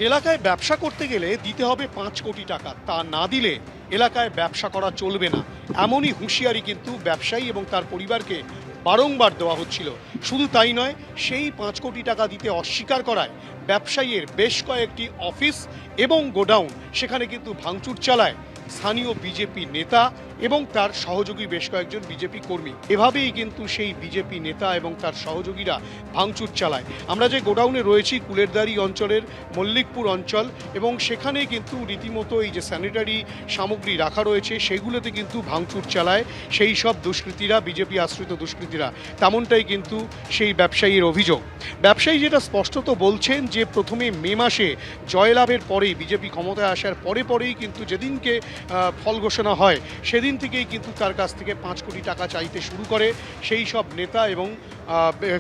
এলাকায় ব্যবসা করতে গেলে দিতে হবে 5 কোটি টাকা, তা না দিলে এলাকায় ব্যবসা করা চলবে না, এমনই হুঁশিয়ারি কিন্তু ব্যবসায়ী এবং তার পরিবারকে বারংবার দেওয়া হচ্ছিল। শুধু তাই নয়, সেই 5 কোটি টাকা দিতে অস্বীকার করায় ব্যবসায়ীর বেশ কয়েকটি অফিস এবং গোডাউন সেখানে কিন্তু ভাঙচুর চালায় স্থানীয় বিজেপি নেতা এবং তার সহযোগী বেশ কয়েকজন বিজেপি কর্মী। এভাবেই কিন্তু সেই বিজেপি নেতা এবং তার সহযোগীরা ভাঙচুর চালায়। আমরা যে গোডাউনে রয়েছি কুলেরদারি অঞ্চলের মল্লিকপুর অঞ্চল, এবং সেখানে কিন্তু রীতিমতো এই যে স্যানিটারি সামগ্রী রাখা রয়েছে সেগুলোতে কিন্তু ভাঙচুর চালায় সেই সব দুষ্কৃতীরা, বিজেপি আশ্রিত দুষ্কৃতীরা। তেমনটাই কিন্তু সেই ব্যবসায়ীর অভিযোগ। ব্যবসায়ী যেটা স্পষ্টত বলছেন যে প্রথমে মে মাসে জয়লাভের পরেই, বিজেপি ক্ষমতায় আসার পরেই কিন্তু যেদিনকে ফল ঘোষণা হয় সেদিন থেকেই কিন্তু তার কাছ থেকে 5 কোটি টাকা চাইতে শুরু করে সেই সব নেতা এবং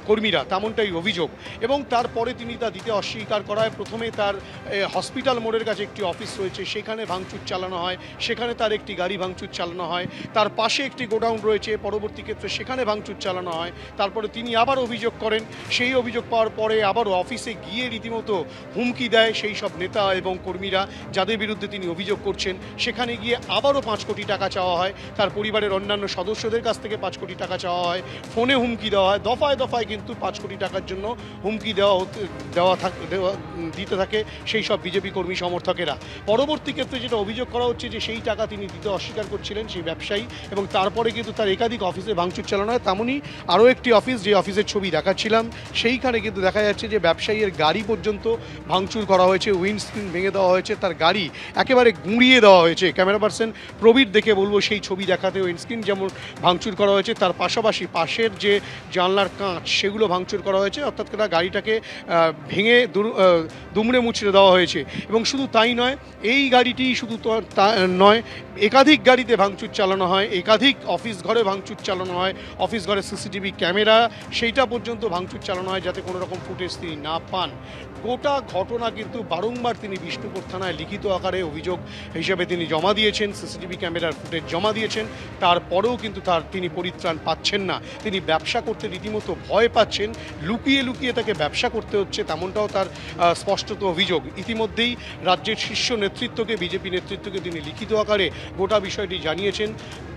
কর্মীরা, তেমনটাই অভিযোগ। এবং তারপরে তিনি তা দিতে অস্বীকার করায় প্রথমে তার হসপিটাল মোড়ের কাছে একটি অফিস রয়েছে সেখানে ভাঙচুর চালানো হয়, সেখানে তার একটি গাড়ি ভাঙচুর চালানো হয়। তার পাশে একটি গোডাউন রয়েছে, পরবর্তী ক্ষেত্রে সেখানে ভাঙচুর চালানো হয়। তারপরে তিনি আবার অভিযোগ করেন, সেই অভিযোগ পাওয়ার পরে আবারও অফিসে গিয়ে রীতিমতো হুমকি দেয় সেই সব নেতা এবং কর্মীরা যাদের বিরুদ্ধে তিনি অভিযোগ করছেন। সেখানে গিয়ে আবারও 5 কোটি টাকা চাওয়া হয়, তার পরিবারের অন্যান্য সদস্যদের কাছ থেকে 5 কোটি টাকা চাওয়া হয়, ফোনে হুমকি দেওয়া হয়। দফায় দফায় কিন্তু 5 কোটি টাকার জন্য হুমকি দিতে থাকে সেই সব বিজেপি কর্মী সমর্থকেরা। পরবর্তী ক্ষেত্রে যেটা অভিযোগ করা হচ্ছে যে সেই টাকা তিনি দিতে অস্বীকার করছিলেন সেই ব্যবসায়ী, এবং তারপরে কিন্তু তার একাধিক অফিসে ভাঙচুর চালানো হয়। তেমনই আরও একটি অফিস, যে অফিসের ছবি দেখাচ্ছিলাম, সেইখানে কিন্তু দেখা যাচ্ছে যে ব্যবসায়ীর গাড়ি পর্যন্ত ভাঙচুর করা হয়েছে, উইন্ডস্ক্রিন ভেঙে দেওয়া হয়েছে, তার গাড়ি একেবারে গুঁড়িয়ে দেওয়া হয়েছে। ক্যামেরা পার্সন প্রবীর দেখে বলবো সেই ছবি দেখাতে, উইন্ডস্ক্রিন যেমন ভাঙচুর করা হয়েছে, তার পাশাপাশি পাশের যে জানলার কাঁচ সেগুলো ভাঙচুর করা হয়েছে, অর্থাৎ গাড়িটাকে ভেঙে দুমড়ে মুচড়ে দেওয়া হয়েছে। এবং শুধু তাই নয়, এই গাড়িটি শুধু তা নয়, একাধিক গাড়িতে ভাঙচুর চালানো হয়, একাধিক অফিস ঘরে ভাঙচুর চালানো হয়, অফিস ঘরে সিসিটিভি ক্যামেরা সেইটা পর্যন্ত ভাঙচুর চালানো হয় যাতে কোনো রকম ফুটেজ তিনি না পান। গোটা ঘটনা কিন্তু বারংবার তিনি বিষ্ণুপুর থানায় লিখিত আকারে অভিযোগ হিসেবে তিনি জমা দিয়েছেন, সিসিটিভি ক্যামেরার ফুটেজ জমা দিয়েছেন। তারপরেও কিন্তু তিনি পরিত্রাণ পাচ্ছেন না, তিনি ব্যবসা করতে রীতিমতো ভয় পাচ্ছেন, লুকিয়ে লুকিয়ে তাকে ব্যবসা করতে হচ্ছে, তেমনটাও তার স্পষ্টত অভিযোগ। ইতিমধ্যেই রাজ্যের শীর্ষ নেতৃত্বকে, বিজেপি নেতৃত্বকে তিনি লিখিত আকারে গোটা বিষয়টি জানিয়েছেন,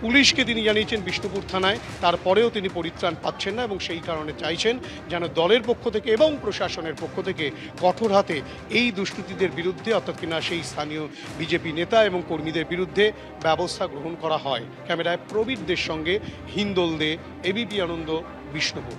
পুলিশকে তিনি জানিয়েছেন বিষ্ণুপুর থানায়। তারপরেও তিনি পরিত্রাণ পাচ্ছেন না, এবং সেই কারণে চাইছেন যেন দলের পক্ষ থেকে এবং প্রশাসনের পক্ষ থেকে কঠোর হাতে এই দুষ্কৃতীদের বিরুদ্ধে, অর্থাৎ কিনা সেই স্থানীয় বিজেপি নেতা এবং কর্মীদের বিরুদ্ধে ব্যবস্থা গ্রহণ করা হয়। ক্যামেরায় প্রবীরদের সঙ্গে হিন্দোল দে, এবিপি আনন্দ, বিষ্ণুপুর।